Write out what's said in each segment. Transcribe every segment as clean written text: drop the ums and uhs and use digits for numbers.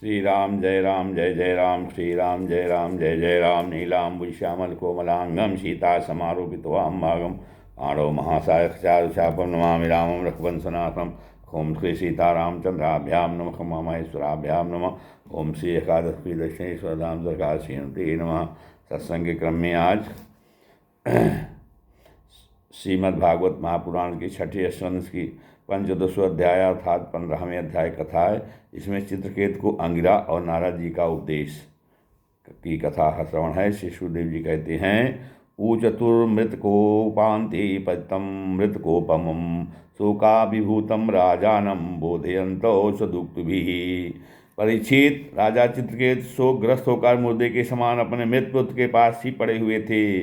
श्री राम जय जय राम श्री राम जय जय राम नीलाम्बुज श्यामल कोमलांगम सीता समारूपितवाम भागम आणो महासायक्षारुषापम नमामि रामं रघुवंशनाथम। ओम श्री सीतारामचंद्राभ्याम नमः महेश्वराभ्याम नमः। ओम श्री एकादशी दक्षिणेश्वर धाम द्वारकाधीश्वरी नमः। सत्संग के क्रम में आज श्रीमद् भागवत महापुराण की छठी स्कंद की पंचदशो अध्याय अर्थात 15वें अध्याय कथा है। इसमें चित्रकेतु को अंगिरा और नारद जी का उपदेश की कथा का श्रवण है। श्री सुखदेव जी कहते हैं, ऊचतुर्मृतकोपान्ते पतितं मृतकोपमं शोकाभिभूतं राजानं बोधयन्तौ सदुक्तभिः। परीक्षित, राजा चित्रकेतु शोकग्रस्त होकर मुर्दे के समान अपने मृत पुत्र के पास ही पड़े हुए थे।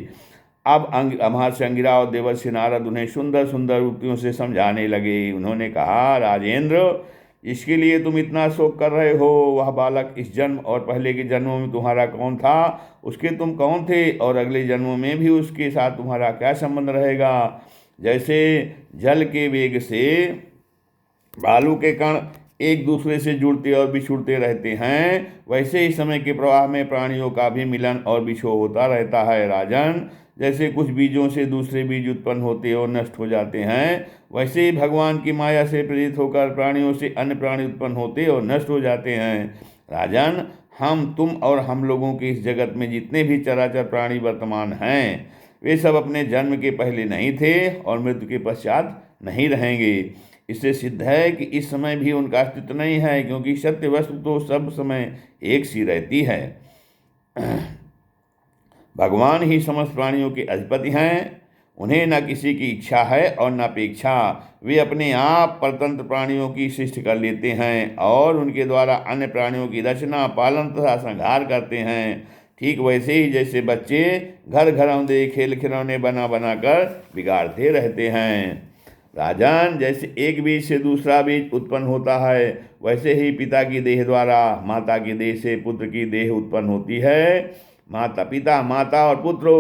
अब महर्षि अंगिरा और देवर्षि नारद उन्हें सुंदर सुंदर उक्तियों से समझाने लगे। उन्होंने कहा, राजेंद्र, इसके लिए तुम इतना शोक कर रहे हो, वह बालक इस जन्म और पहले के जन्मों में तुम्हारा कौन था, उसके तुम कौन थे और अगले जन्मों में भी उसके साथ तुम्हारा क्या संबंध रहेगा। जैसे जल के वेग से बालू के कण एक दूसरे से जुड़ते और बिछुड़ते रहते हैं, वैसे ही समय के प्रवाह में प्राणियों का भी मिलन और बिछोह होता रहता है। राजन, जैसे कुछ बीजों से दूसरे बीज उत्पन्न होते और नष्ट हो जाते हैं, वैसे ही भगवान की माया से प्रेरित होकर प्राणियों से अन्य प्राणी उत्पन्न होते और नष्ट हो जाते हैं। राजन, हम, तुम और हम लोगों के इस जगत में जितने भी चराचर प्राणी वर्तमान हैं, वे सब अपने जन्म के पहले नहीं थे और मृत्यु के पश्चात नहीं रहेंगे। इससे सिद्ध है कि इस समय भी उनका अस्तित्व नहीं है, क्योंकि सत्य वस्तु तो सब समय एक सी रहती है। भगवान ही समस्त प्राणियों के अधिपति हैं। उन्हें न किसी की इच्छा है और न अपेक्षा। वे अपने आप परतंत्र प्राणियों की सृष्टि कर लेते हैं और उनके द्वारा अन्य प्राणियों की रचना, पालन तथा संहार करते हैं। ठीक वैसे ही जैसे बच्चे घर घरौंदे खेल खिलौने बना कर बिगाड़ते रहते हैं। राजन, जैसे एक बीज से दूसरा बीज उत्पन्न होता है, वैसे ही पिता की देह द्वारा माता की देह से पुत्र की देह उत्पन्न होती है। माता, पिता, माता और पुत्र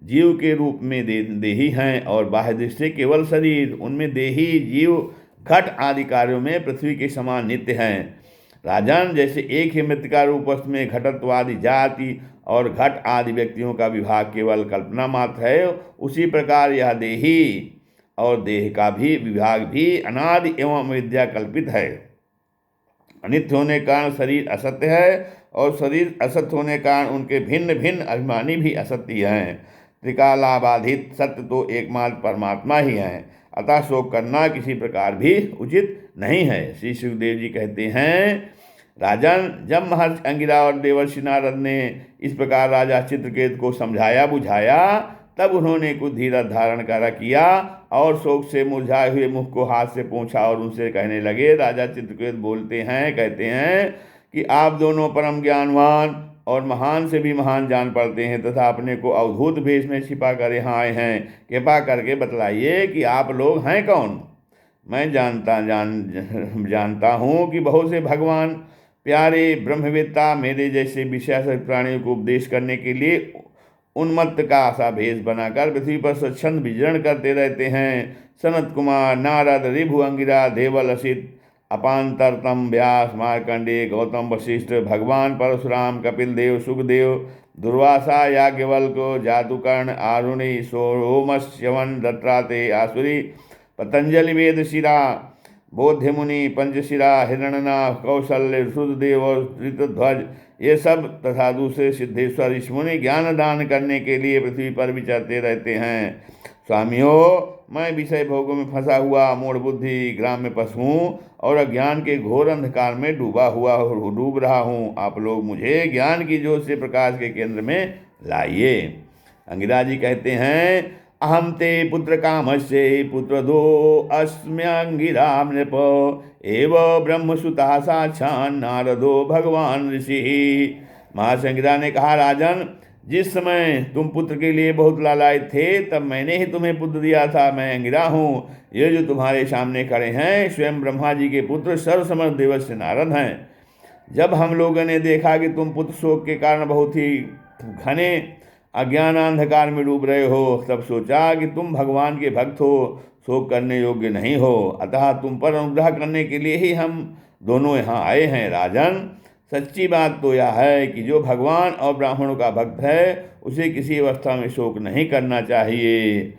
जीव के रूप में देही हैं और बाह्य दृष्टि से केवल शरीर। उनमें देही जीव घट आदि कार्यों में पृथ्वी के समान नित्य हैं। राजन, जैसे एक ही मृतिका रूप वस्तु में घटत्वादि जाति और घट आदि व्यक्तियों का विभाग केवल कल्पना मात्र है, उसी प्रकार यह देही और देह का भी विभाग भी अनादि एवं विद्या कल्पित है। अनित्य होने के कारण शरीर असत्य है और शरीर असत्य होने के कारण उनके भिन्न भिन्न अभिमानी भी असत्य हैं। त्रिकालाबाधित सत्य तो एकमात्र परमात्मा ही है, अतः शोक करना किसी प्रकार भी उचित नहीं है। श्री सुखदेव जी कहते हैं, राजन, जब महर्षि अंगिरा और देवर्षि नारद ने इस प्रकार राजा चित्रकेतु को समझाया बुझाया, तब उन्होंने कुछ धीरज धारण कर किया और शोक से मुरझाए हुए मुख को हाथ से पोंछा और उनसे कहने लगे। राजा चित्रकेतु बोलते हैं, कहते हैं कि आप दोनों परम ज्ञानवान और महान से भी महान जान पड़ते हैं तथा अपने को अवधूत भेष में छिपा कर यहाँ आए हैं। कृपा करके बतलाइए कि आप लोग हैं कौन। मैं जानता हूँ कि बहुत से भगवान प्यारे ब्रह्मवेत्ता मेरे जैसे विषय प्राणियों को उपदेश करने के लिए उन्मत्त का सा भेष बनाकर पृथ्वी पर स्वच्छंद विचरण करते रहते हैं। सनत कुमार, नारद, ऋभु, अंगिरा, देवल, असित, अपांतरतम, व्यास, मार्कंडेय, गौतम, वशिष्ठ, भगवान परशुराम, कपिल देव, सुखदेव, दुर्वासा, याज्ञवल्क, जातुकर्ण, आरुणि, सोमश्यवन, दत्तात्रेय, आसुरी, पतंजलि, वेदशिरा, बोध्यमुनि, पंचशिरा, हिरण्यनाथ, कौशल्य, रुद्रदेव और ऋतध्वज, ये सब तथा दूसरे सिद्धेश्वर ऋषिमुनि ज्ञान दान करने के लिए पृथ्वी पर विचरते रहते हैं। स्वामियों, मैं विषय भोगों में फंसा हुआ मूढ़ बुद्धि ग्राम्य पशु हूँ और अज्ञान के घोर अंधकार में डूब रहा हूँ। आप लोग मुझे ज्ञान की ज्योत से प्रकाश के केंद्र में लाइए। अंगिरा जी कहते हैं, अहम ते पुत्र कामस्य पुत्रदो अस्म्यंगिरा नृप एव ब्रह्मसुता साक्षान् नारदो भगवान ऋषि। महर्षि अंगिरा ने कहा, राजन, जिस समय तुम पुत्र के लिए बहुत लालायित थे, तब मैंने ही तुम्हें पुत्र दिया था। मैं अंगिरा हूँ। ये जो तुम्हारे सामने खड़े हैं स्वयं ब्रह्मा जी के पुत्र सर्वसमर्थ देवर्षि नारद हैं। जब हम लोगों ने देखा कि तुम पुत्र शोक के कारण बहुत ही घने अज्ञानांधकार में डूब रहे हो, तब सोचा कि तुम भगवान के भक्त हो, शोक करने योग्य नहीं हो, अतः तुम पर अनुग्रह करने के लिए ही हम दोनों यहाँ आए हैं। राजन, सच्ची बात तो यह है कि जो भगवान और ब्राह्मणों का भक्त है उसे किसी अवस्था में शोक नहीं करना चाहिए।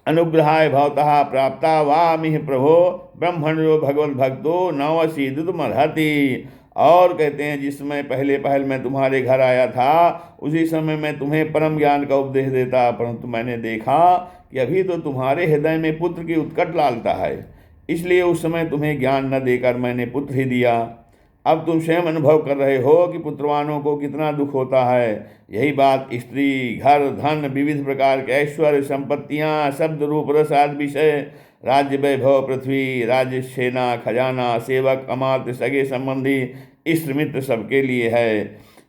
अनुग्रहाय भवतः प्राप्ता वामिह प्रभो ब्रह्मण्यो भगवत भक्तो नवसीदुमर्हति। और कहते हैं, जिस समय पहले मैं तुम्हारे घर आया था उसी समय मैं तुम्हें परम ज्ञान का उपदेश देता, परंतु मैंने देखा कि अभी तो तुम्हारे हृदय में पुत्र की उत्कट लालसा है, इसलिए उस समय तुम्हें ज्ञान न देकर मैंने पुत्र ही दिया। अब तुम स्वयं अनुभव कर रहे हो कि पुत्रवानों को कितना दुख होता है। यही बात स्त्री, घर, धन, विविध प्रकार के ऐश्वर्य, संपत्तियां, शब्द, रूप, रस आदि विषय, राज्य, वैभव, पृथ्वी, राज्य, सेना, खजाना, सेवक, अमात्य, सगे संबंधी, इष्ट मित्र सबके लिए है,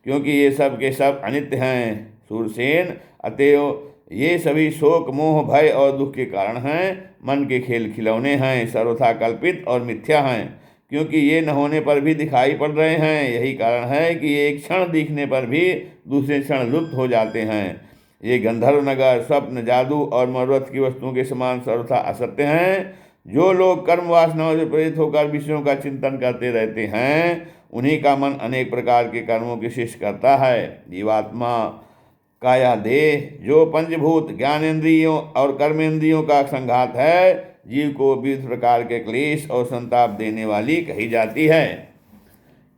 क्योंकि ये सब के सब अनित्य हैं। सूरसेन, अतएव ये सभी शोक, मोह, भय और दुख के कारण हैं, मन के खेल खिलौने हैं, सर्वथा कल्पित और मिथ्या हैं, क्योंकि ये न होने पर भी दिखाई पड़ रहे हैं। यही कारण है कि एक क्षण दिखने पर भी दूसरे क्षण लुप्त हो जाते हैं। ये गंधर्व नगर, स्वप्न, जादू और मनोरथ की वस्तुओं के समान सर्वथा असत्य हैं। जो लोग कर्म वासनाओं से प्रेरित होकर विषयों का चिंतन करते रहते हैं, उन्हीं का मन अनेक प्रकार के कर्मों की शिष्ट करता है। जीवात्मा का यह देह जो पंचभूत, ज्ञानेंद्रियों और कर्मेंद्रियों का संघात है, जीव को विविध प्रकार के क्लेश और संताप देने वाली कही जाती है।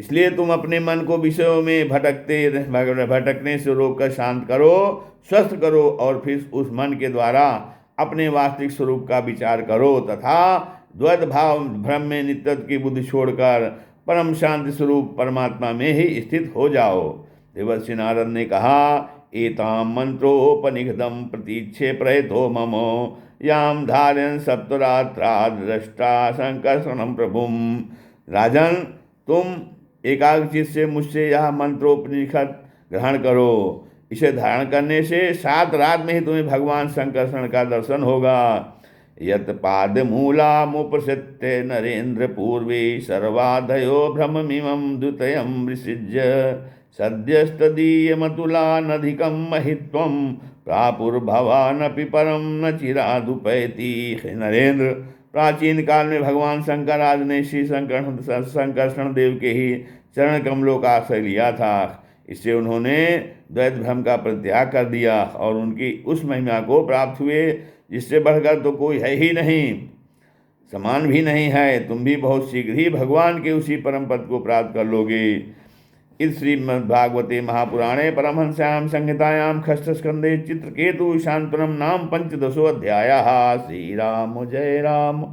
इसलिए तुम अपने मन को विषयों में भटकने से रोककर शांत करो, स्वस्थ करो और फिर उस मन के द्वारा अपने वास्तविक स्वरूप का विचार करो तथा द्वैत भाव भ्रम में नित्यत्व की बुद्धि छोड़कर परम शांति स्वरूप परमात्मा में ही स्थित हो जाओ। देवर्षि नारद ने कहा, एताम मंत्रोपनिषदम प्रतीक्षे प्रयतो ममो याम धारयन् सप्तरात्रा दृष्टा संकर्षणम प्रभुम। राजन, तुम एकाग्रचित्त से मुझसे यह मंत्रोपनिषद ग्रहण करो। इसे धारण करने से 7 रात में ही तुम्हें भगवान संकर्षण का दर्शन होगा। यत पाद मूलामुपसृत्य नरेंद्र पूर्वे सर्वादयो भ्रममिमं द्वितयं विसृज्य सद्यस्तदीयमतुलानधिकं महित्वं प्रापुर्भवानपि परम न चिरादुपैति। नरेंद्र, प्राचीन काल में भगवान शंकर आदि ने श्री संकर्षण देव के ही चरण कमलों का आश्रय लिया था। इससे उन्होंने द्वैत भ्रम का परित्याग कर दिया और उनकी उस महिमा को प्राप्त हुए जिससे बढ़कर तो कोई है ही नहीं, समान भी नहीं है। तुम भी बहुत शीघ्र ही भगवान के उसी परम पद को प्राप्त कर लोगे। इस श्रीमद्भागवते महापुराणे परमहंस्यां संहितायां षष्ठस्कन्धे चित्रकेतु शान्तनं नाम 15 अध्यायः। श्रीराम जय राम।